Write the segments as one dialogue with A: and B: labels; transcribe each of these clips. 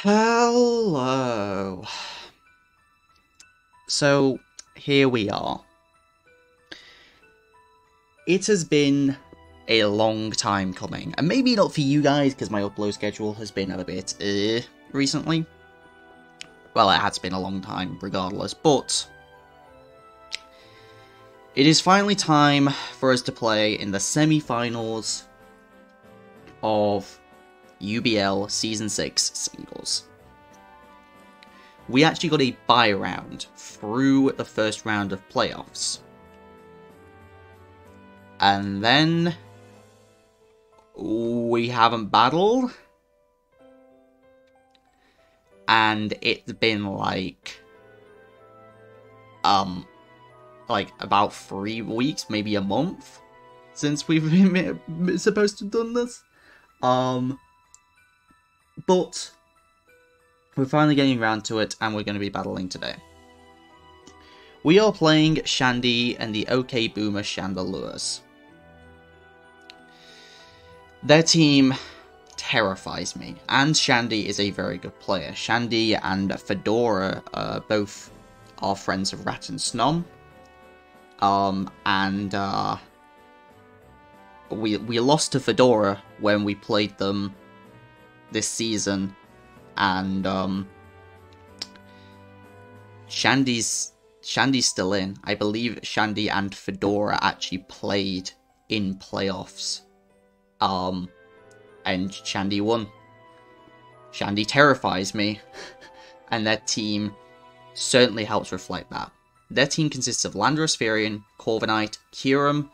A: Hello. So, here we are. It has been a long time coming, and maybe not for you guys, because my upload schedule has been a bit, recently. Well, it has been a long time, regardless, but it is finally time for us to play in the semi-finals of UBL Season 6 Singles. We actually got a bye round through the first round of playoffs. And then we haven't battled. And it's been like about 3 weeks, maybe a month since we've been supposed to have done this. But we're finally getting around to it, and we're going to be battling today. We are playing Chandy and the OK Boomer Chandelures. Their team terrifies me, and Chandy is a very good player. Chandy and Fedora both are friends of Rat and Snom. We lost to Fedora when we played them this season, and Shandy's still in. I believe Chandy and Fedora actually played in playoffs. And Chandy won. Chandy terrifies me, and their team certainly helps reflect that. Their team consists of Landorus Furion, Corviknight, Kyurem,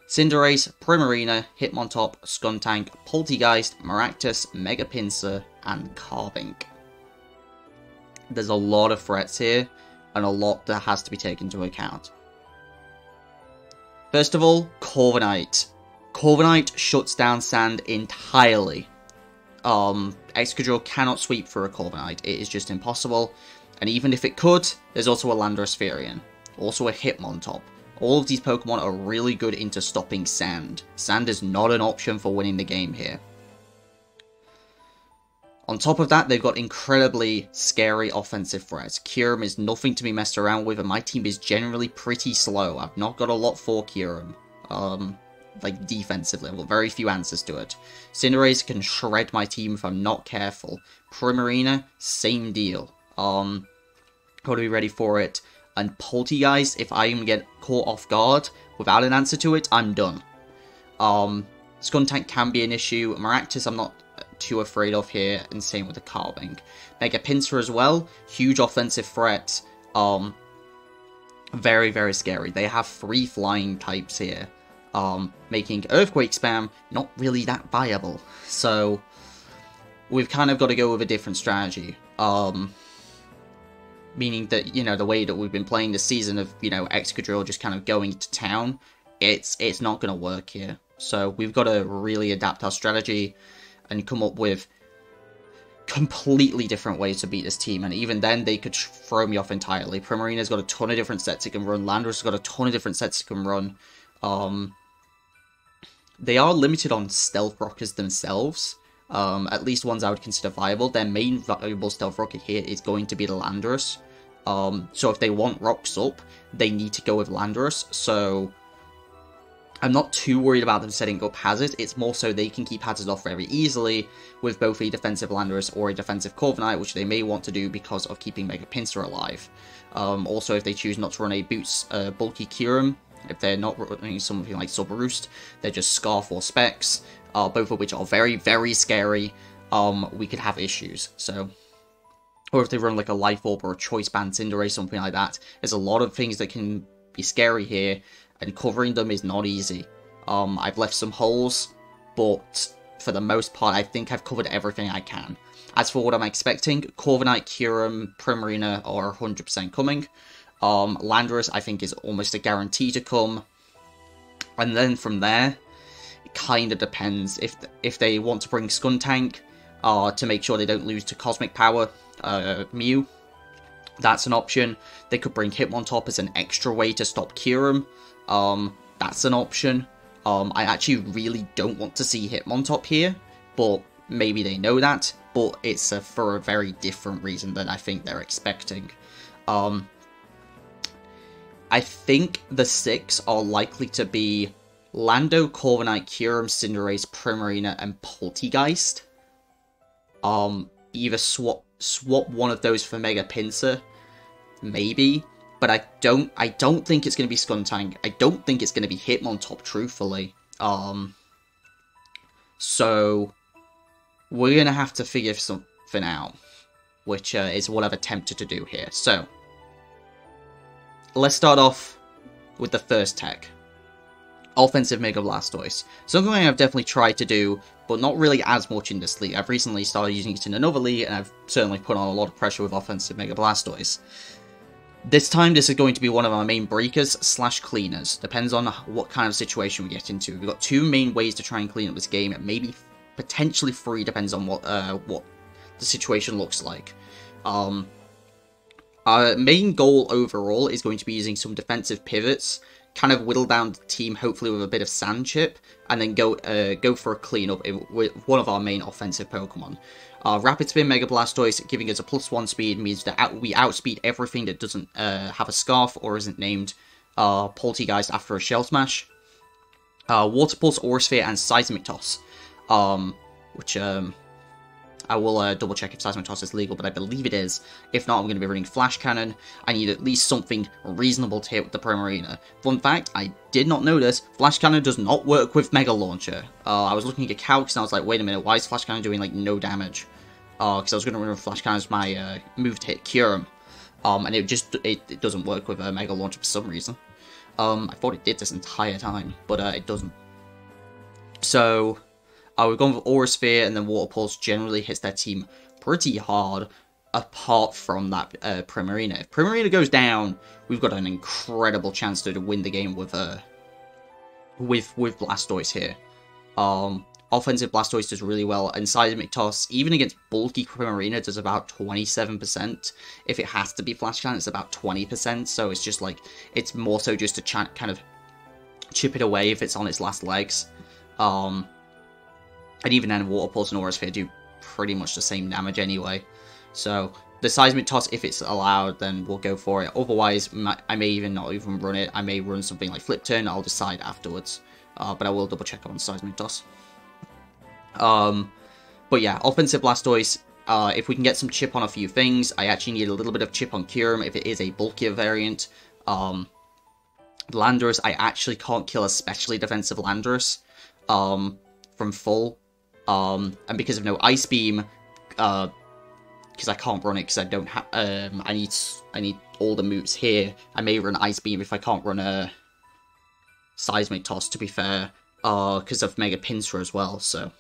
A: Cinderace, Primarina, Hitmontop, Skuntank, Polteageist, Maractus, Mega Pinsir, and Carbink. There's a lot of threats here, and a lot that has to be taken into account. First of all, Corviknight. Corviknight shuts down Sand entirely. Excadrill cannot sweep through a Corviknight. It is just impossible. And even if it could, there's also a Landorus Furion. Also a Hitmontop. All of these Pokemon are really good into stopping Sand. Sand is not an option for winning the game here. On top of that, they've got incredibly scary offensive threats. Kyurem is nothing to be messed around with, and my team is generally pretty slow. I've not got a lot for Kyurem. Like, defensively. I've got very few answers to it. Cinderace can shred my team if I'm not careful. Primarina, same deal. Got to be ready for it. And Polteageist, if I even get caught off guard without an answer to it, I'm done. Skuntank can be an issue. Maractus, I'm not too afraid of here, and same with the Carbink. Mega Pinsir as well, huge offensive threat. Very, very scary. They have 3 flying types here. Making Earthquake spam not really that viable. So we've kind of got to go with a different strategy. Meaning that, you know, the way that we've been playing this season of, you know, Excadrill just kind of going to town, it's not going to work here. So we've got to really adapt our strategy and come up with completely different ways to beat this team. And even then, they could throw me off entirely. Primarina's got a ton of different sets it can run. Landorus has got a ton of different sets it can run. They are limited on Stealth Rockers themselves. At least ones I would consider viable. Their main viable Stealth Rocket here is going to be the Landorus. So if they want rocks up, they need to go with Landorus. So I'm not too worried about them setting up Hazard. It's more so they can keep Hazard off very easily with both a defensive Landorus or a defensive Corviknight, which they may want to do because of keeping Mega Pinsir alive. Also, if they choose not to run a bulky Kyurem, if they're not running something like Sub Roost, they're just Scarf or Specs, both of which are very, very scary. We could have issues. So, or if they run like a Life Orb or a Choice Band Cinderace, something like that. There's a lot of things that can be scary here, and covering them is not easy. I've left some holes, but for the most part, I think I've covered everything I can. As for what I'm expecting, Corviknight, Kyurem, Primarina are 100% coming. Landorus, I think, is almost a guarantee to come. And then from there, it kind of depends. If they want to bring Skuntank to make sure they don't lose to Cosmic Power, Mew, that's an option. They could bring Hitmontop as an extra way to stop Kyurem. That's an option. I actually really don't want to see Hitmontop here, but maybe they know that, but it's for a very different reason than I think they're expecting. I think the 6 are likely to be Lando, Corviknight, Kyurem, Cinderace, Primarina, and Poltegeist. Either swap one of those for Mega Pinsir, maybe, but I don't think it's going to be Skuntank. I don't think it's going to be Hitmontop, truthfully. So we're going to have to figure something out, which is what I've attempted to do here. So let's start off with the first tech. Offensive Mega Blastoise. Something I've definitely tried to do, but not really as much in this league. I've recently started using it in another league, and I've certainly put on a lot of pressure with Offensive Mega Blastoise. This time, this is going to be one of our main breakers / cleaners. Depends on what kind of situation we get into. We've got 2 main ways to try and clean up this game, maybe potentially 3, depends on what the situation looks like. Our main goal overall is going to be using some defensive pivots, kind of whittle down the team, hopefully with a bit of Sand Chip, and then go for a cleanup with one of our main offensive Pokemon. Rapid Spin Mega Blastoise giving us a +1 speed means that we outspeed everything that doesn't have a Scarf or isn't named Poltegeist after a Shell Smash. Water Pulse, Aura Sphere, and Seismic Toss, which I will double check if Seismic Toss is legal, but I believe it is. If not, I'm going to be running Flash Cannon. I need at least something reasonable to hit with the Primarina. Fun fact, I did not know this, Flash Cannon does not work with Mega Launcher. I was looking at calcs and I was like, wait a minute, why is Flash Cannon doing like no damage? Because I was going to run Flash Cannon as my move to hit Kyurem. And it doesn't work with Mega Launcher for some reason. I thought it did this entire time, but it doesn't. So we've gone with Aura Sphere, and then Water Pulse generally hits their team pretty hard, apart from that Primarina. If Primarina goes down, we've got an incredible chance to win the game with Blastoise here. Offensive Blastoise does really well, and Seismic Toss, even against bulky Primarina, does about 27%. If it has to be Flash Cannon, it's about 20%, so it's just like, it's more so just to kind of chip it away if it's on its last legs. And even then, Water Pulse and Aura Sphere do pretty much the same damage anyway. So the Seismic Toss, if it's allowed, then we'll go for it. Otherwise, I may even not even run it. I may run something like Flip Turn. I'll decide afterwards. But I will double check on Seismic Toss. But yeah, Offensive Blastoise. If we can get some chip on a few things, I actually need a little bit of chip on Kyurem if it is a bulkier variant. Landorus, I actually can't kill a specially defensive Landorus from full. And because of no Ice Beam, because I can't run it because I don't have, I need all the moves here. I may run Ice Beam if I can't run a Seismic Toss, to be fair, because of Mega Pinsir as well, so.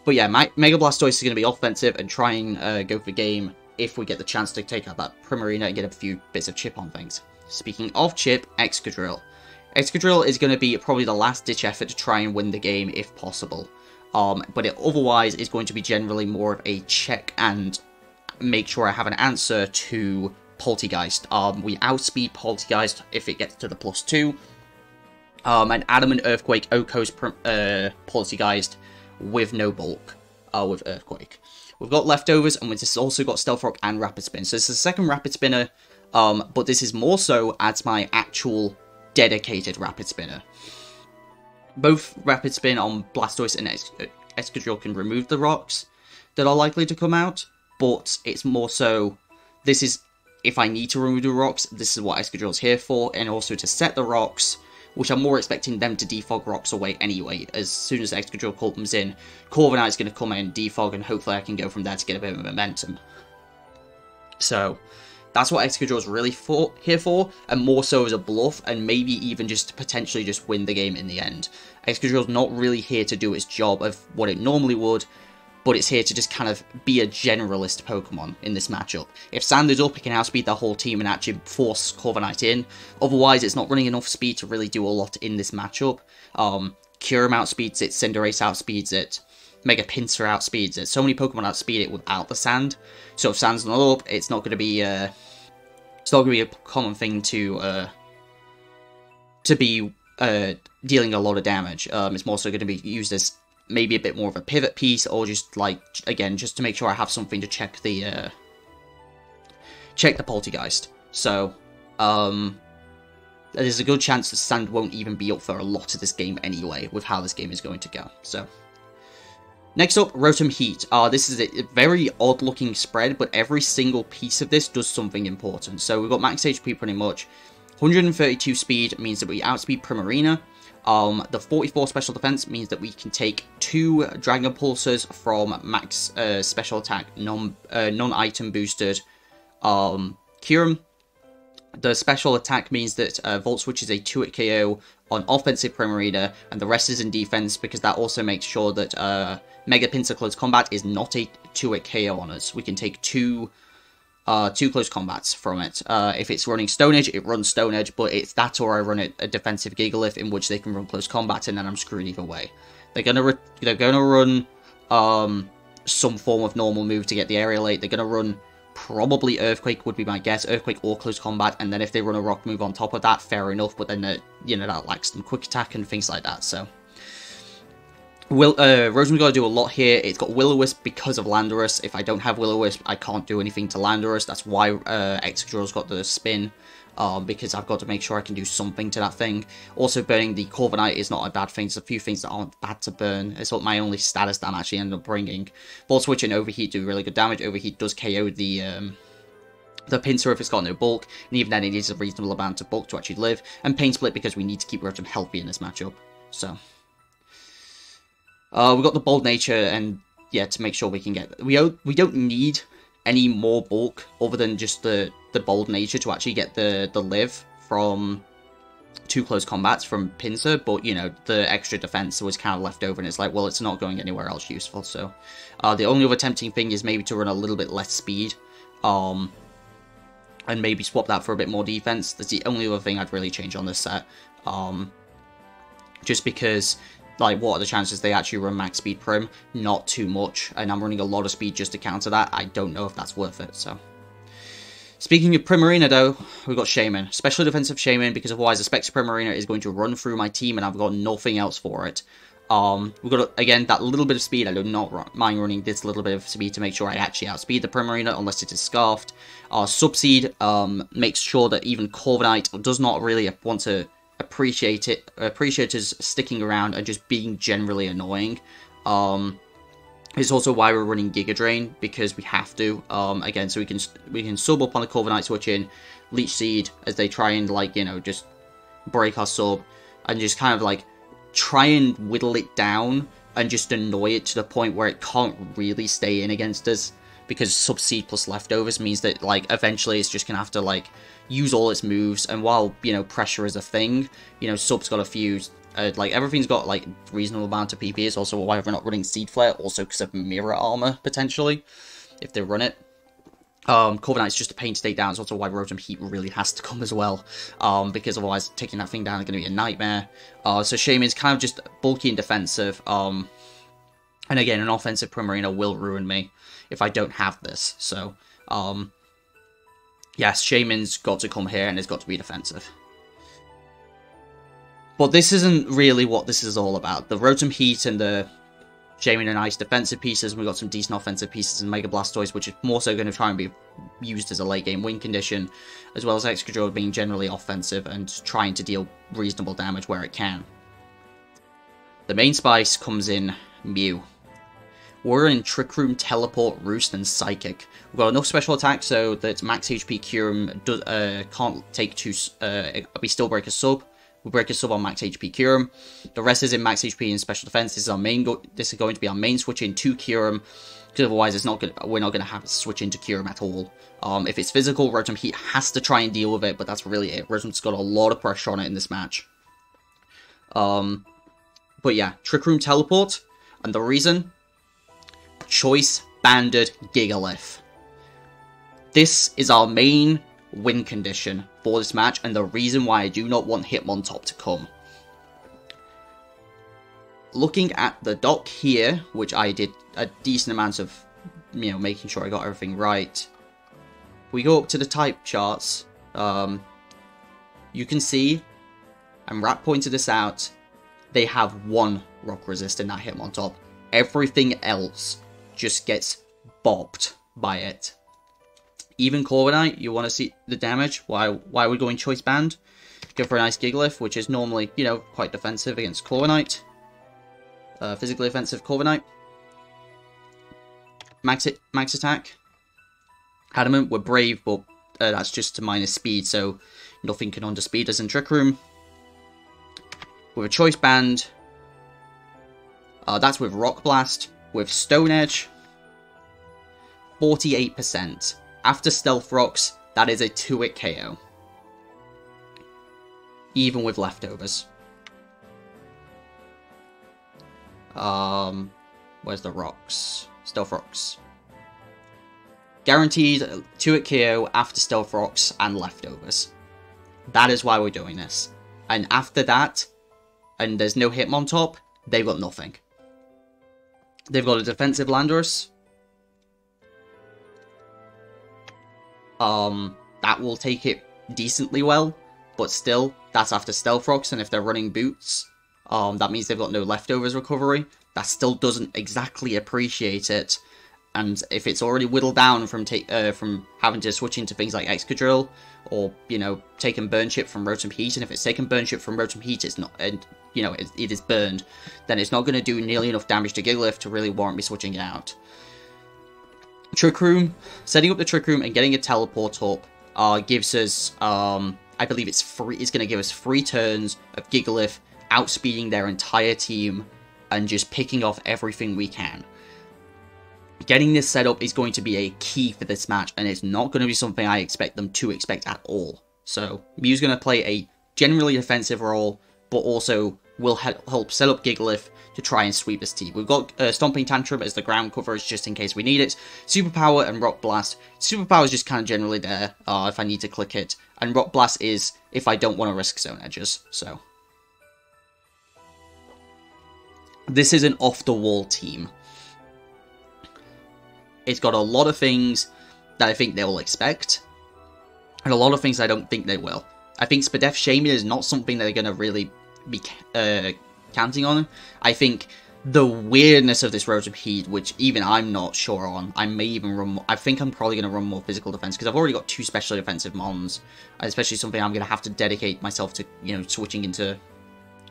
A: But yeah, my Mega Blastoise is going to be offensive and try and go for the game if we get the chance to take out that Primarina and get a few bits of chip on things. Speaking of chip, Excadrill. Excadrill is going to be probably the last-ditch effort to try and win the game if possible. But it otherwise is going to be generally more of a check and make sure I have an answer to Poltegeist. We outspeed Poltegeist if it gets to the +2. And Adamant Earthquake Oko's Poltegeist with no bulk with Earthquake. We've got leftovers, and we've just also got Stealth Rock and Rapid Spin. So it's the second Rapid Spinner, but this is more so as my actual dedicated Rapid Spinner. Both Rapid Spin on Blastoise and Excadrill can remove the rocks that are likely to come out, but it's more so, this is, if I need to remove the rocks, this is what Excadrill is here for, and also to set the rocks, which I'm more expecting them to defog rocks away anyway. As soon as Excadrill comes in, Corviknight is going to come in and defog, and hopefully I can go from there to get a bit of momentum. So that's what Excadrill is really here for, and more so as a bluff, and maybe even just to potentially just win the game in the end. Excadrill's not really here to do its job of what it normally would, but it's here to just kind of be a generalist Pokemon in this matchup. If Sand is up, it can outspeed the whole team and actually force Corviknight in. Otherwise, it's not running enough speed to really do a lot in this matchup. Kyurem outspeeds it, Cinderace outspeeds it, Mega Pinsir outspeeds it. So many Pokemon outspeed it without the Sand. So if Sand's not up, it's not going to be a common thing to be dealing a lot of damage. It's more so going to be used as maybe a bit more of a pivot piece, or just like, again, just to make sure I have something to check the Poltergeist. So, there's a good chance that Sand won't even be up for a lot of this game anyway, with how this game is going to go. So, next up, Rotom Heat. This is a very odd-looking spread, but every single piece of this does something important. So we've got max HP pretty much. 132 speed means that we outspeed Primarina. The 44 special defense means that we can take 2 Dragon Pulses from max special attack, non-item boosted Kyurem. The special attack means that Volt Switch is a 2-hit KO on offensive Primarina, and the rest is in defense, because that also makes sure that Mega Pinsir Close Combat is not a 2-hit KO on us. We can take two close combats from it. If it's running Stone Edge, it runs Stone Edge, but it's that or I run a defensive Gigalith in which they can run close combat, and then I'm screwed either way. They're gonna run some form of normal move to get the Aerial 8. They're gonna run probably Earthquake would be my guess, Earthquake or close combat, and then if they run a rock move on top of that, fair enough, but then that lacks them quick attack and things like that. So Rotom's got to do a lot here. It's got Will-O-Wisp because of Landorus. If I don't have Will-O-Wisp, I can't do anything to Landorus. That's why Excadrill's got the spin, because I've got to make sure I can do something to that thing. Also, burning the Corviknight is not a bad thing. There's a few things that aren't bad to burn. It's what my only status that I'm actually ended up bringing. Volt Switch and Overheat do really good damage. Overheat does KO the Pinsir if it's got no bulk, and even then it needs a reasonable amount of bulk to actually live. And Pain Split because we need to keep Rotom healthy in this matchup. So we've got the Bold Nature, and yeah, to make sure we can get... We don't need any more bulk other than just the Bold Nature to actually get the live from 2 close combats from Pinsir, but, the extra defense was kind of left over, and it's like, well, it's not going anywhere else useful, so... the only other tempting thing is maybe to run a little bit less speed, and maybe swap that for a bit more defense. That's the only other thing I'd really change on this set, just because... Like, what are the chances they actually run max speed Prim? Not too much, and I'm running a lot of speed just to counter that. I don't know if that's worth it, so... Speaking of Primarina, though, we've got Shaman. Special defensive Shaman, because otherwise the Spectre Primarina is going to run through my team, and I've got nothing else for it. We've got, again, that little bit of speed. I do not mind running this little bit of speed to make sure I actually outspeed the Primarina, unless it is Scarfed. Subseed makes sure that even Corviknight does not really want to... appreciate us sticking around and just being generally annoying. It's also why we're running Giga Drain, because we have to. Again, so we can sub up on the Corviknight switch in, Leech Seed as they try and just break our sub, and just kind of try and whittle it down and just annoy it to the point where it can't really stay in against us. Because Subseed plus Leftovers means that, eventually it's just gonna have to, use all its moves, and while, pressure is a thing, Sub's got a few, everything's got, reasonable amount of PP. It's also why we're not running Seed Flare, also because of Mirror Armor, potentially, if they run it. Corviknight's just a pain to take down. It's also why Rotom Heat really has to come as well, because otherwise taking that thing down is going to be a nightmare. So Shaman's kind of just bulky and defensive, and again, an offensive Primarina will ruin me if I don't have this. So, yes, Shaman's got to come here and it's got to be defensive. But this isn't really what this is all about. The Rotom Heat and the Shaman and Ice defensive pieces, we've got some decent offensive pieces in Mega Blastoise, which is more so going to try and be used as a late game win condition, as well as Excadrill being generally offensive and trying to deal reasonable damage where it can. The main spice comes in Mew. We're in Trick Room, Teleport, Roost, and Psychic. We've got enough special attack so that max HP Kyurem can't take we still break a sub. We break a sub on max HP Kyurem. The rest is in max HP and special defense. This is our main. This is going to be our main switch into Kyurem, because otherwise it's not good. We're not going to have to switch into Kyurem at all. If it's physical, Rotom Heat has to try and deal with it, but that's really it. Rotom's got a lot of pressure on it in this match. But yeah, Trick Room, Teleport, and the reason. Choice Banded Gigalith. This is our main win condition for this match, and the reason why I do not want Hitmontop to come. Looking at the dock here, which I did a decent amount of, making sure I got everything right. We go up to the type charts. You can see, and Rat pointed this out, they have one rock resisting that hit on top. Everything else just gets bopped by it. Even Corviknight, you want to see the damage. Why are we going Choice Band? Go for a nice Gigalith, which is normally, you know, quite defensive against Corviknight. Physically offensive Corviknight. Max attack. Adamant, we're brave, but that's just to minus speed, so nothing can underspeed us in Trick Room. With a Choice Band. That's with Rock Blast. With Stone Edge. 48%. After Stealth Rocks, that is a 2-hit KO. Even with leftovers. Where's the rocks? Stealth Rocks. Guaranteed 2-hit KO after Stealth Rocks and leftovers. That is why we're doing this. And after that, and there's no Hitmon top, they've got nothing. They've got a defensive Landorus. That will take it decently well, but still, that's after Stealth Rocks, and if they're running Boots, that means they've got no leftovers recovery. That still doesn't exactly appreciate it, and if it's already whittled down from having to switch into things like Excadrill, or, you know, taking Burn Chip from Rotom Heat, and if it's taken Burn Chip from Rotom Heat, it's not, and, you know, it is burned, then it's not going to do nearly enough damage to Gigalith to really warrant me switching it out. Trick Room, setting up the Trick Room and getting a teleport up gives us, I believe it's going to give us 3 turns of Gigalith outspeeding their entire team and just picking off everything we can. Getting this set up is going to be a key for this match, and it's not going to be something I expect them to expect at all. So, Mew's going to play a generally defensive role, but also will help set up Gigalith to try and sweep this team. We've got Stomping Tantrum as the ground coverage just in case we need it. Superpower and Rock Blast. Superpower is just kind of generally there if I need to click it. And Rock Blast is if I don't want to risk Zone Edges. So this is an off-the-wall team. It's got a lot of things that I think they will expect, and a lot of things I don't think they will. I think Spadef Shaman is not something they're going to really be counting on. I think the weirdness of this Rotom Heat, which even I'm not sure on, I may even run more, I think I'm probably going to run more physical defense, because I've already got 2 special defensive mons, especially something I'm going to have to dedicate myself to, you know, switching into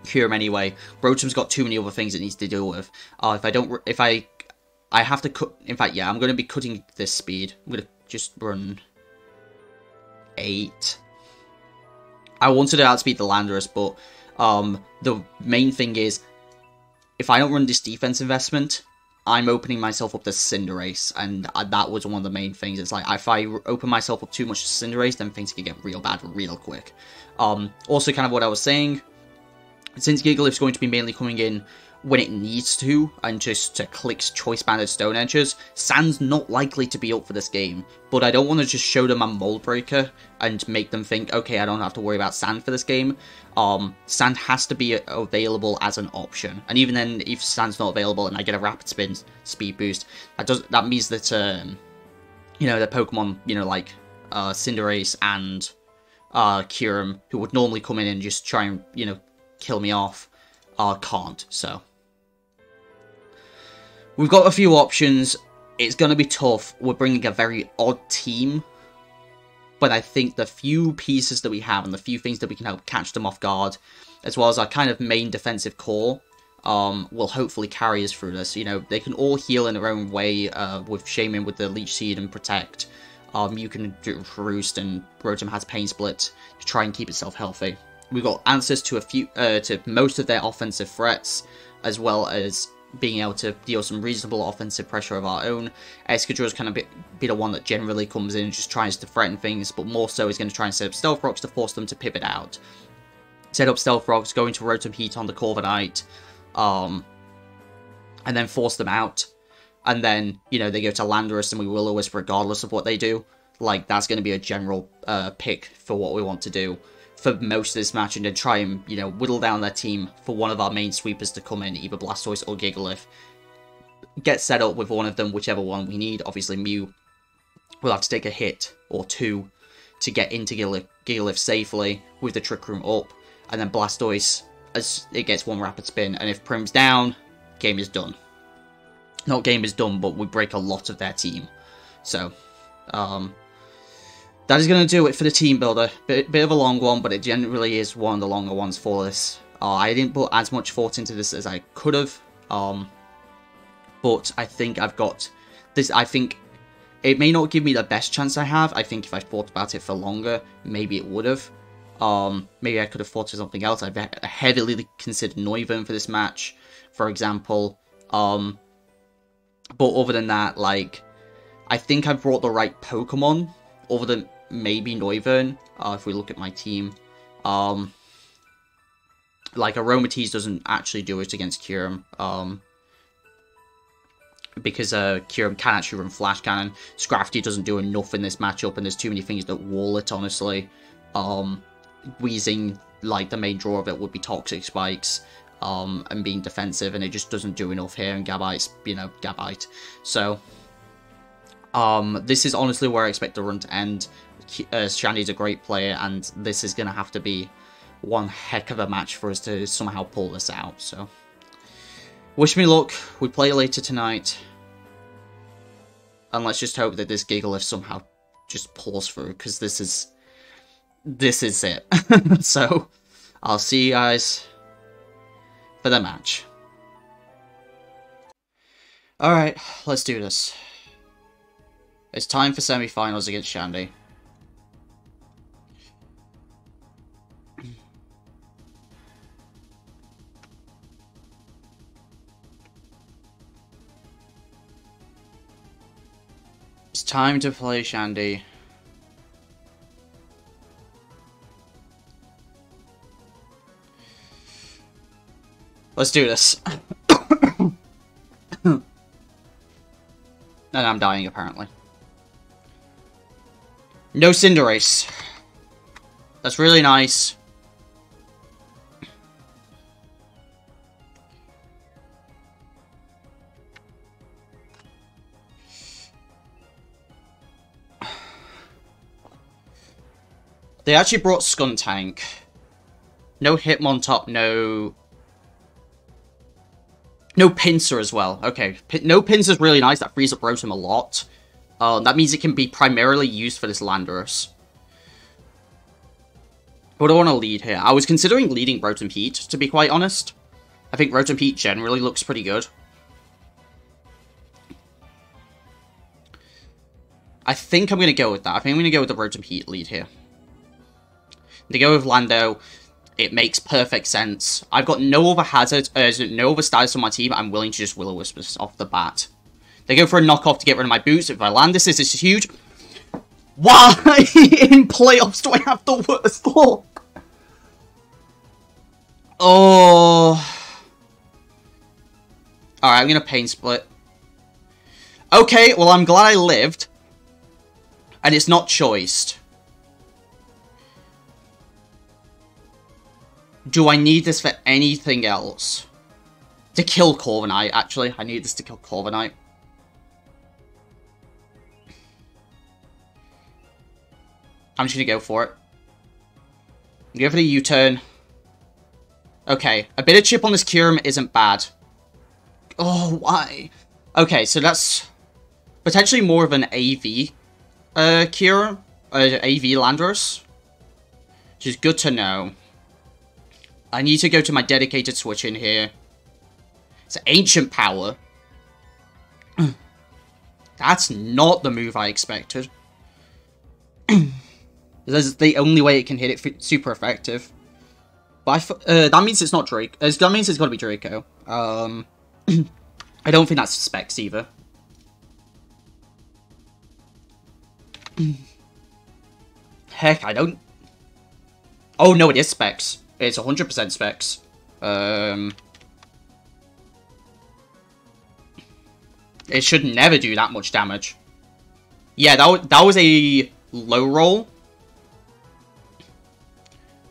A: Kyurem anyway. Rotom's got too many other things it needs to deal with. I have to cut, in fact, yeah, I'm going to be cutting this speed. I'm going to just run 8. I wanted to outspeed the Landorus, but the main thing is, if I don't run this defense investment, I'm opening myself up to Cinderace, and that was one of the main things. It's like, if I open myself up too much to Cinderace, then things can get real bad real quick. Also, kind of what I was saying, since Gigalith's going to be mainly coming in when it needs to, and just to click Choice Banded Stone Edges, Sand's not likely to be up for this game, but I don't want to just show them a Mold Breaker and make them think, okay, I don't have to worry about Sand for this game. Sand has to be available as an option, and even then, if Sand's not available and I get a Rapid Spin speed boost, that means that, you know, the Pokemon, you know, like Cinderace and Kyurem, who would normally come in and just try and, you know, kill me off, can't, so. We've got a few options. It's going to be tough. We're bringing a very odd team, but I think the few pieces that we have and the few things that we can help catch them off guard, as well as our kind of main defensive core, will hopefully carry us through this. You know, they can all heal in their own way, with Shaman with the Leech Seed and Protect. You can do Roost, and Rotom has Pain Split to try and keep itself healthy. We've got answers to to most of their offensive threats, as well as being able to deal some reasonable offensive pressure of our own. Excadrill is kind of be the one that generally comes in and just tries to threaten things, but more so is going to try and set up Stealth Rocks to force them to pivot out. Set up Stealth Rocks, go into Rotom Heat on the Corviknight, and then force them out. And then, you know, they go to Landorus and we Will-O-Wisp regardless of what they do. Like, that's going to be a general pick for what we want to do for most of this match, and then try and, you know, whittle down their team for one of our main sweepers to come in, either Blastoise or Gigalith. Get set up with one of them, whichever one we need. Obviously, Mew will have to take a hit or 2 to get into Gigalith safely with the Trick Room up, and then Blastoise as it gets one rapid spin, and if Prim's down, game is done. Not game is done, but we break a lot of their team. So, that is going to do it for the team builder. Bit of a long one, but it generally is one of the longer ones for this. I didn't put as much thought into this as I could have, but I think I've got this. I think it may not give me the best chance I have. I think if I thought about it for longer, maybe it would have. Maybe I could have thought of something else. I've heavily considered Noivern for this match, for example. But other than that, like, I think I've brought the right Pokemon, other than maybe Noivern, if we look at my team. Like, Aromatisse doesn't actually do it against Kyurem, because Kyurem can actually run Flash Cannon. Scrafty doesn't do enough in this matchup, and there's too many things that wall it, honestly. Weezing, like, the main draw of it would be Toxic Spikes, and being defensive, and it just doesn't do enough here, and Gabite's, you know, Gabite. So, this is honestly where I expect the run to end. Chandy's a great player, and this is going to have to be one heck of a match for us to somehow pull this out. So, wish me luck. We play later tonight. And let's just hope that this Gigalith somehow just pulls through, because this is it. So, I'll see you guys for the match. Alright, let's do this. It's time for semi-finals against Chandy. It's time to play Chandy. Let's do this. And I'm dying, apparently. No Cinderace. That's really nice. They actually brought Skuntank. No Hitmontop, no Pinsir as well. Okay, no Pinsir's really nice. That frees up Rotom a lot. That means it can be primarily used for this Landorus. What do I want to lead here? I was considering leading Rotom Heat, to be quite honest. I think Rotom Heat generally looks pretty good. I think I'm going to go with that. I think I'm going to go with the Rotom Heat lead here. To go with Lando, it makes perfect sense. I've got no other hazard, no other status on my team. I'm willing to just Will-O-Wisp this off the bat. They go for a knockoff to get rid of my boots. If I land this is huge. Why in playoffs do I have the worst luck? Oh. Alright, I'm going to Pain Split. Okay, well, I'm glad I lived. And it's not choiced. Do I need this for anything else? To kill Corviknight, actually. I need this to kill Corviknight. I'm just going to go for it. Go for the U-turn. Okay, a bit of chip on this Kyurem isn't bad. Oh, why? Okay, so that's potentially more of an AV Kyurem. AV Landorus. Which is good to know. I need to go to my dedicated switch in here. It's Ancient Power. That's not the move I expected. That's the only way it can hit it super effective. But that means it's not Drake. That means it's got to be Draco. I don't think that's Specs either. Heck, I don't... Oh, no, it is Specs. It's 100% Specs. It should never do that much damage. Yeah, that was a low roll.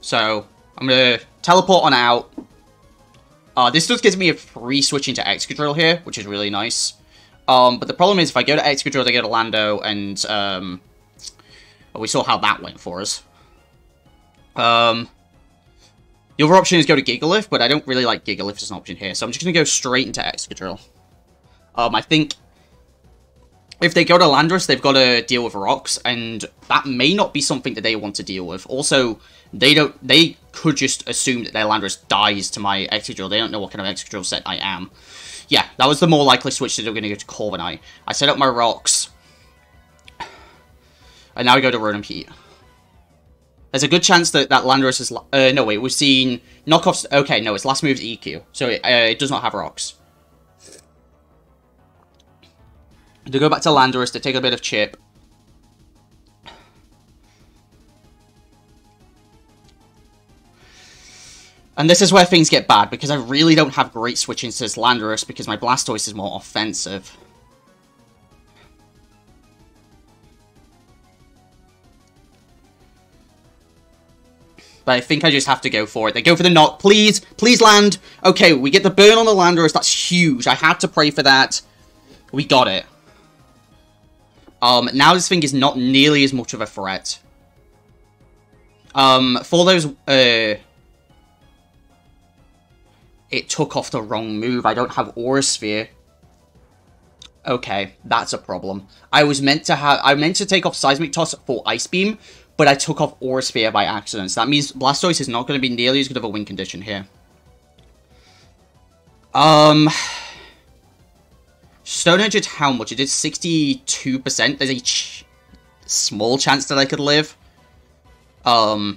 A: So, I'm going to teleport on out. This just gives me a free switch into Excadrill here, which is really nice. But the problem is, if I go to Excadrill, I go to Lando, and well, we saw how that went for us. The other option is go to Gigalith, but I don't really like Gigalith as an option here, so I'm just going to go straight into Excadrill. I think if they go to Landorus, they've got to deal with rocks, and that may not be something that they want to deal with. Also, they could just assume that their Landorus dies to my Excadrill. They don't know what kind of Excadrill set I am. Yeah, that was the more likely switch that they're going to go to Corviknight. I set up my rocks. And now we go to Rotom Heat. There's a good chance that Landorus is... no, wait, we've seen knockoffs... Okay, no, its last move is EQ. So it does not have rocks. To go back to Landorus to take a bit of chip. And this is where things get bad, because I really don't have great switching to this Landorus, because my Blastoise is more offensive. But I think I just have to go for it. They go for the knock. Please, please land. Okay, we get the burn on the Landorus. That's huge. I had to pray for that. We got it. Now this thing is not nearly as much of a threat. For those, it took off the wrong move. I don't have Aura Sphere. Okay, that's a problem. I meant to take off Seismic Toss for Ice Beam, but I took off Aura Sphere by accident. So that means Blastoise is not going to be nearly as good of a win condition here. Stone Edge did how much? It did 62%. There's a small chance that I could live. But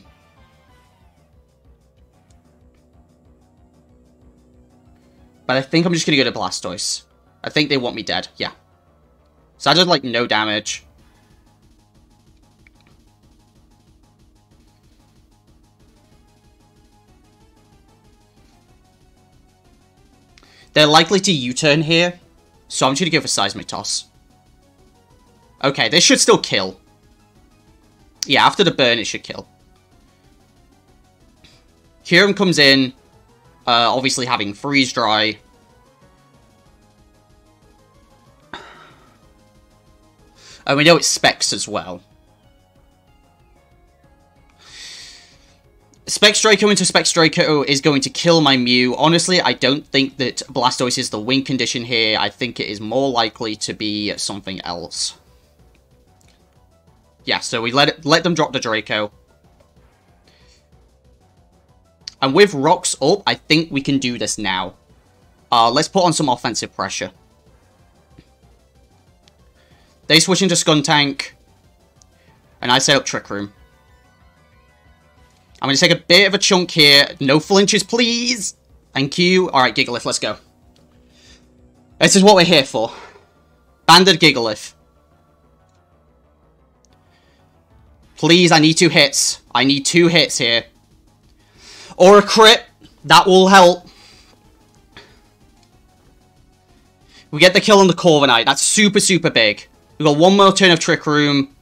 A: I think I'm just going to go to Blastoise. I think they want me dead. Yeah. So I did, like, no damage. They're likely to U-turn here. So I'm just going to go for Seismic Toss. Okay, this should still kill. Yeah, after the burn, it should kill. Kyurem comes in. Obviously having Freeze Dry. And we know it's Specs as well. Specs Draco into Specs Draco is going to kill my Mew. Honestly, I don't think that Blastoise is the win condition here. I think it is more likely to be something else. Yeah, so we let them drop the Draco. And with rocks up, I think we can do this now. Let's put on some offensive pressure. They switch into Skuntank. And I set up Trick Room. I'm going to take a bit of a chunk here. No flinches, please. Thank you. Alright, Gigalith, let's go. This is what we're here for. Banded Gigalith. Please, I need 2 hits. I need 2 hits here. Or a crit. That will help. We get the kill on the Corviknight. That's super, super big. We've got one more turn of Trick Room.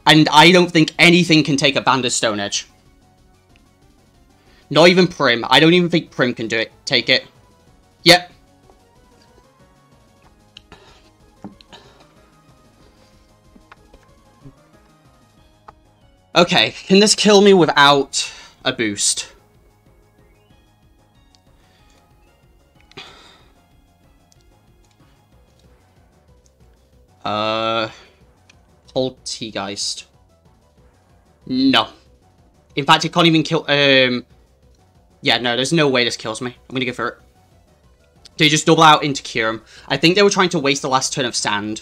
A: And I don't think anything can take a Banded Stone Edge. Not even Prim. I don't even think Prim can do it. Take it. Yep. Okay, can this kill me without a boost? Poltegeist. No. In fact, it can't even kill... Yeah, no, there's no way this kills me. I'm gonna go for it. They just double out into Kyurem. I think they were trying to waste the last turn of Sand.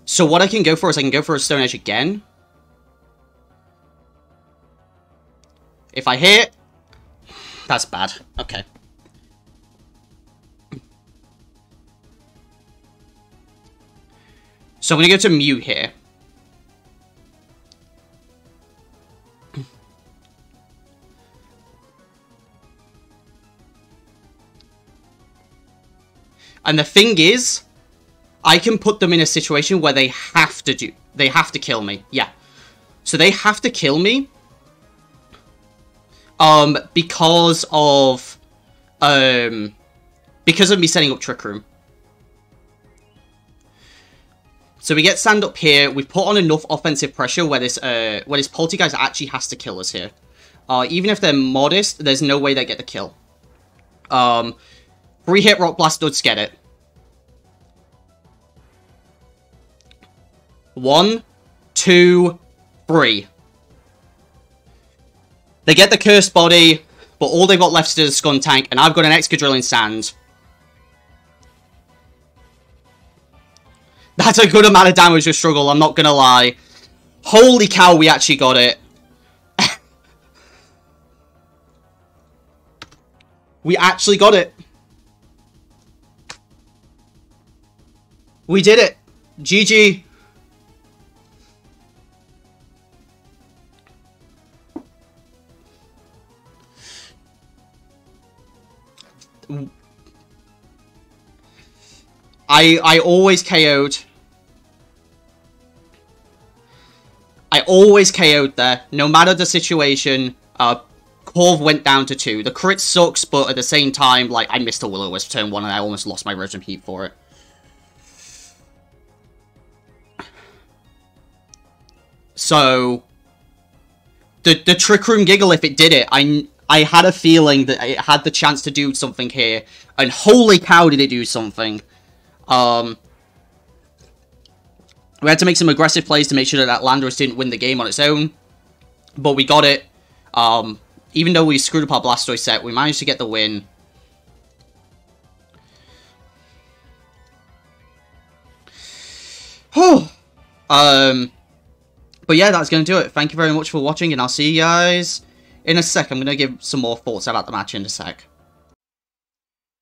A: So what I can go for is I can go for a Stone Edge again. If I hit, that's bad. Okay. So I'm going to go to Mew here. And the thing is, I can put them in a situation where they have to kill me. Yeah. So they have to kill me. Because of Because of me setting up Trick Room. So we get stand up here. We've put on enough offensive pressure where this Poltergeist actually has to kill us here. Even if they're modest, there's no way they get the kill. 3-hit Rock Blast does get it. 1, 2, 3. They get the Cursed Body, but all they've got left is a Scun Tank, and I've got an Excadrillion Sand. That's a good amount of damage with Struggle, I'm not gonna lie. Holy cow, we actually got it. We actually got it. We did it. GG. I always KO'd. I always KO'd there, no matter the situation. Corv went down to 2. The crit sucks, but at the same time, like, I missed a Will-O-Wisp turn 1 and I almost lost my Rotom Heat for it. So, the Trick Room Giggle, if it did it, I had a feeling that it had the chance to do something here, and holy cow did it do something. We had to make some aggressive plays to make sure that Landorus didn't win the game on its own, but we got it. Even though we screwed up our Blastoise set, we managed to get the win. But yeah, that's going to do it. Thank you very much for watching, and I'll see you guys in a sec. I'm going to give some more thoughts about the match in a sec.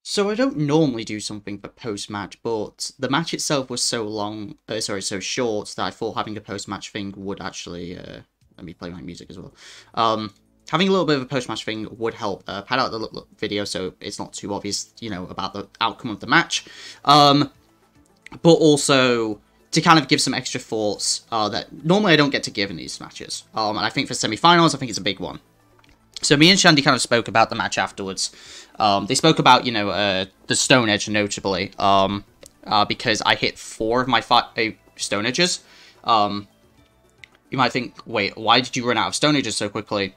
A: So I don't normally do something for post-match, but the match itself was so so short that I thought having a post-match thing would actually, let me play my music as well. Having a little bit of a post-match thing would help pad out the video so it's not too obvious, you know, about the outcome of the match. But also to kind of give some extra thoughts that normally I don't get to give in these matches. And I think for semi-finals, I think it's a big one. So me and Chandy kind of spoke about the match afterwards. They spoke about, you know, the Stone Edge notably, because I hit 4 of my 5 Stone Edges. You might think, wait, why did you run out of Stone Edges so quickly?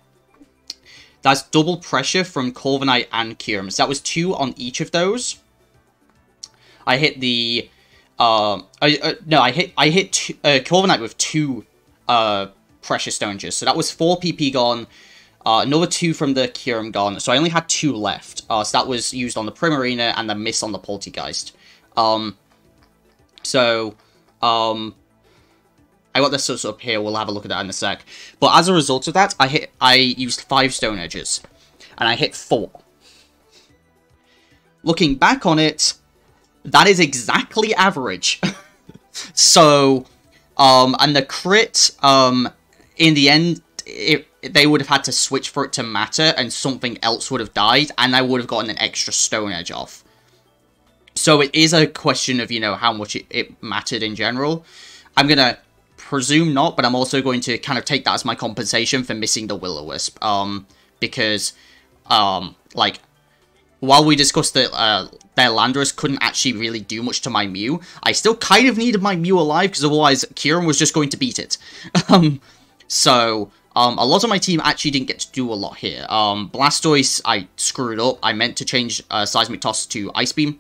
A: That's double pressure from Corviknight and Kyurem. So that was 2 on each of those. I hit the... no, I hit Corviknight with 2 pressure Stone Edges. So that was 4 PP gone. Another 2 from the Kyurem gone, so I only had 2 left. So that was used on the Primarina and the miss on the Poltergeist. I got this sort of up here, we'll have a look at that in a sec. But as a result of that, I used 5 Stone Edges, and I hit 4. Looking back on it, that is exactly average. So, and the crit, in the end, they would have had to switch for it to matter, and something else would have died, and I would have gotten an extra Stone Edge off. So it is a question of, you know, how much it mattered in general. I'm gonna presume not, but I'm also going to kind of take that as my compensation for missing the Will-O-Wisp. Because, like, while we discussed that their Landorus couldn't actually really do much to my Mew, I still kind of needed my Mew alive, because otherwise Kyurem was just going to beat it. So... a lot of my team actually didn't get to do a lot here. Blastoise, I screwed up. I meant to change Seismic Toss to Ice Beam.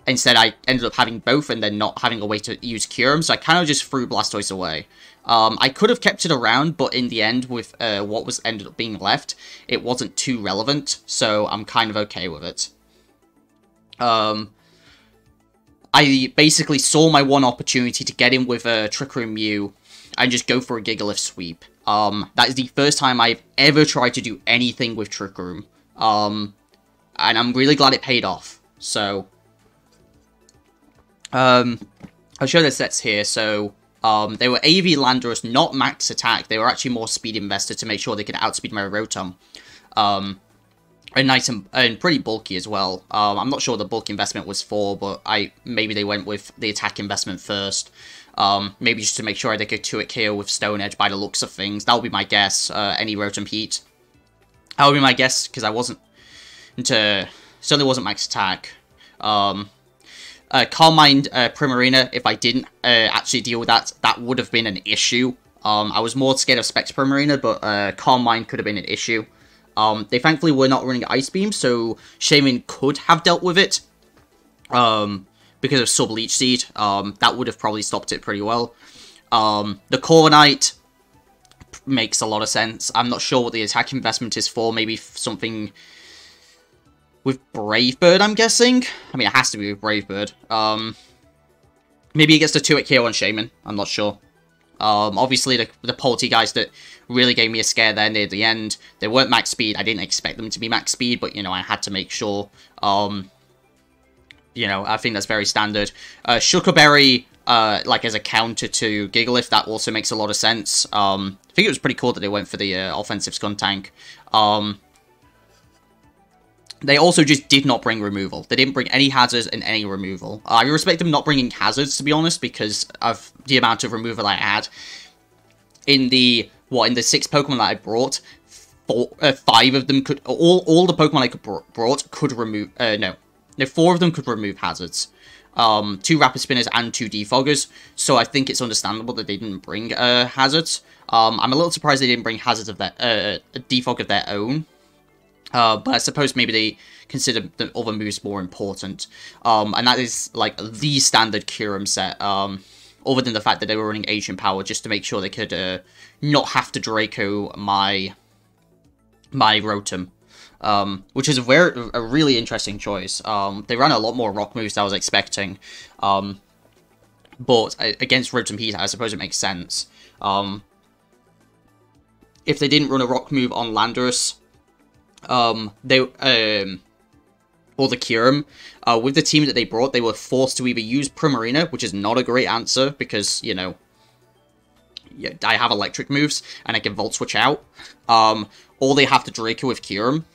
A: Instead, I ended up having both and then not having a way to use Kyurem, so I kind of just threw Blastoise away. I could have kept it around, but in the end, with what was ended up being left, it wasn't too relevant, so I'm kind of okay with it. I basically saw my one opportunity to get in with a Trick Room Mew and just go for a Gigalith sweep. That is the first time I've ever tried to do anything with Trick Room. And I'm really glad it paid off. So, I'll show the sets here. So, they were AV Landorus, not max attack. They were actually more speed invested to make sure they could outspeed my Rotom. And nice and pretty bulky as well. I'm not sure what the bulk investment was for, but maybe they went with the attack investment first. Maybe just to make sure they could 2-hit KO with Stone Edge by the looks of things. That would be my guess. Any Rotom Heat. That would be my guess, because I wasn't certainly wasn't max attack. Carmine Primarina, if I didn't actually deal with that, that would have been an issue. I was more scared of Specs Primarina, but Carmine could have been an issue. They thankfully were not running Ice Beam, so Shaman could have dealt with it. Because of Sub Leech Seed, that would have probably stopped it pretty well. The Corviknight makes a lot of sense. I'm not sure what the attack investment is for. Maybe something with Brave Bird, I'm guessing. I mean, it has to be with Brave Bird. Maybe he gets the 2-hit KO on Shaman. I'm not sure. Obviously, the Polity guys that really gave me a scare there near the end, they weren't max speed. I didn't expect them to be max speed, but, you know, I had to make sure. You know, I think that's very standard. Shuckerberry, like, as a counter to Gigalith, that also makes a lot of sense. I think it was pretty cool that they went for the offensive Skuntank. They also just did not bring removal. They didn't bring any hazards and any removal. I respect them not bringing hazards, to be honest, because of the amount of removal I had. In the 6 Pokemon that I brought, 5 of them could... All the Pokemon I brought could remove... No, 4 of them could remove hazards. 2 Rapid Spinners and 2 Defoggers. So I think it's understandable that they didn't bring hazards. I'm a little surprised they didn't bring hazards of their... a Defog of their own. But I suppose maybe they consider the other moves more important. And that is, like, the standard Kyurem set. Other than the fact that they were running Ancient Power just to make sure they could not have to Draco my Rotom. Which is a really interesting choice. They ran a lot more rock moves than I was expecting. But against Rotom Heat, I suppose it makes sense. If they didn't run a rock move on Landorus, or the Kyurem, with the team that they brought, they were forced to either use Primarina, which is not a great answer, because, you know, yeah, I have electric moves, and I can Volt Switch out, or they have to Draco with Kyurem.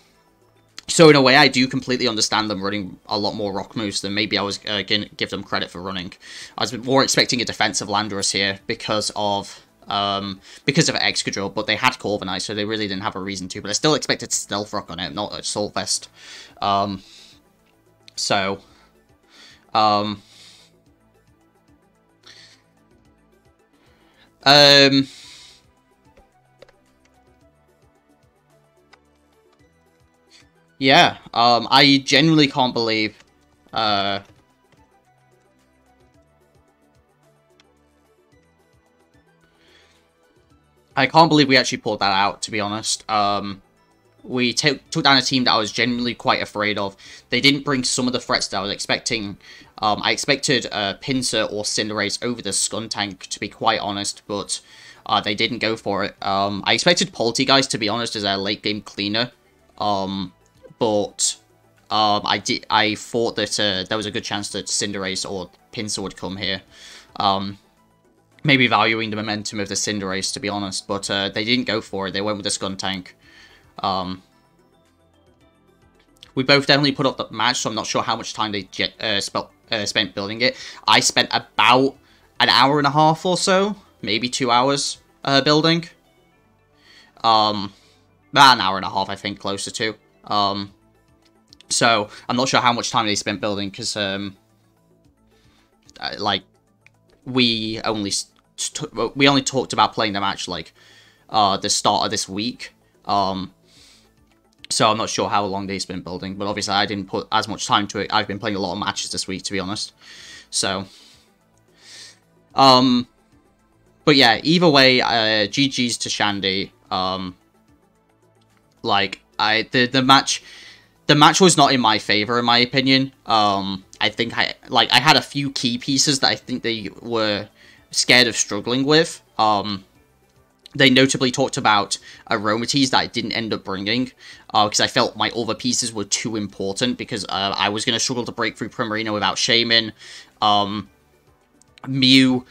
A: So in a way, I do completely understand them running a lot more rock moves than maybe I was going to give them credit for running. I was more expecting a defensive Landorus here because of Excadrill, but they had Corviknight, so they really didn't have a reason to. But I still expected Stealth Rock on it, not Assault Vest. Yeah, I genuinely can't believe, I can't believe we actually pulled that out, to be honest. We took down a team that I was genuinely quite afraid of. They didn't bring some of the threats that I was expecting. I expected Pinsir or Cinderace over the Skuntank, to be quite honest, but they didn't go for it. I expected Poltegeist, to be honest, as a late-game cleaner. But I thought that there was a good chance that Cinderace or Pinsir would come here. Maybe valuing the momentum of the Cinderace, to be honest, but they didn't go for it. They went with the Skuntank. We both definitely put up the match, so I'm not sure how much time they spent building it. I spent about an hour and a half or so, maybe 2 hours building. About an hour and a half, I think, closer to. So I'm not sure how much time they spent building, because like, we only talked about playing the match like the start of this week. So I'm not sure how long they've been building, but obviously I didn't put as much time to it. I've been playing a lot of matches this week, to be honest. So, but yeah, either way, GG's to Chandy. Like, the match was not in my favor, in my opinion. I think I had a few key pieces that I think they were scared of struggling with. They notably talked about Aromatisse that I didn't end up bringing, because I felt my other pieces were too important, because I was going to struggle to break through Primarina without Shaman. Mew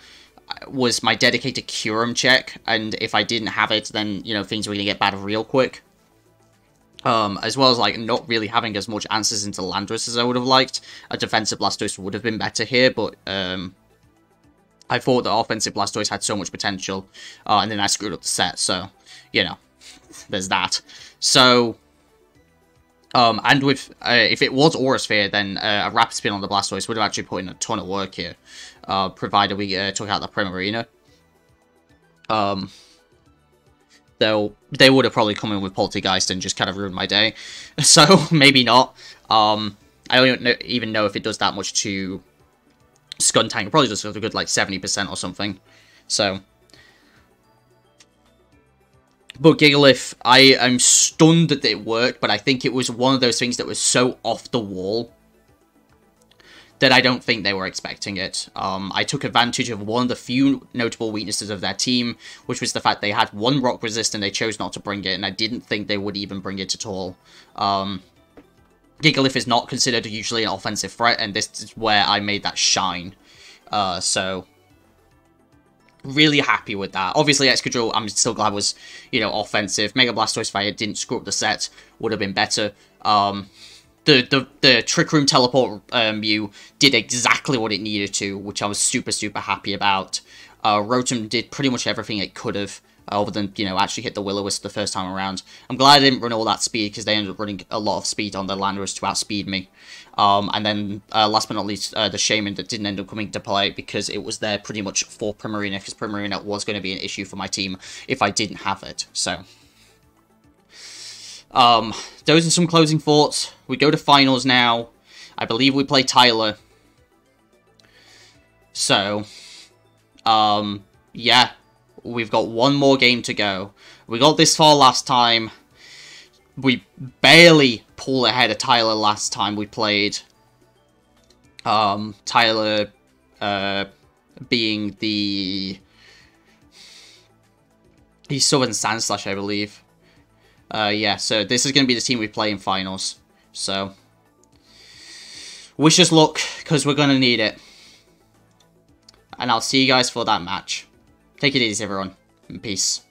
A: was my dedicated Kyurem check, and if I didn't have it, then, you know, things were going to get bad real quick. As well as, like, not really having as much answers into Landorus as I would have liked. A defensive Blastoise would have been better here, but I thought the offensive Blastoise had so much potential, and then I screwed up the set, so, you know, there's that. So, and with, if it was Aura Sphere, then a Rapid Spin on the Blastoise would have actually put in a ton of work here, provided we took out the Primarina. Though they would have probably come in with Poltergeist and just kind of ruined my day. So, maybe not. I don't even know if it does that much to Skuntank. It probably does a good, like, 70% or something. So. But Gigalith, I am stunned that it worked, but I think it was one of those things that was so off the wall that I don't think they were expecting it. I took advantage of one of the few notable weaknesses of their team, which was the fact they had one rock resist and they chose not to bring it, and I didn't think they would even bring it at all. Gigalith is not considered usually an offensive threat, and this is where I made that shine. So, really happy with that. Obviously, Excadrill, I'm still glad was, you know, offensive. Mega Blastoise, if I didn't screw up the set, would have been better. The Trick Room Teleport Mew did exactly what it needed to, which I was super, super happy about. Rotom did pretty much everything it could have, other than, you know, actually hit the Will-O-Wisp the first time around. I'm glad I didn't run all that speed, because they ended up running a lot of speed on the Landorus to outspeed me. And then, last but not least, the Shaman that didn't end up coming to play, because it was there pretty much for Primarina, because Primarina was going to be an issue for my team if I didn't have it, so. Those are some closing thoughts. We go to finals now. I believe we play Tyler. So, yeah. We've got one more game to go. We got this far last time. We barely pulled ahead of Tyler last time we played. Tyler, being the Southern Sandslash, I believe. Yeah, so this is going to be the team we play in finals. So, wish us luck, because we're going to need it. And I'll see you guys for that match. Take it easy, everyone, and peace.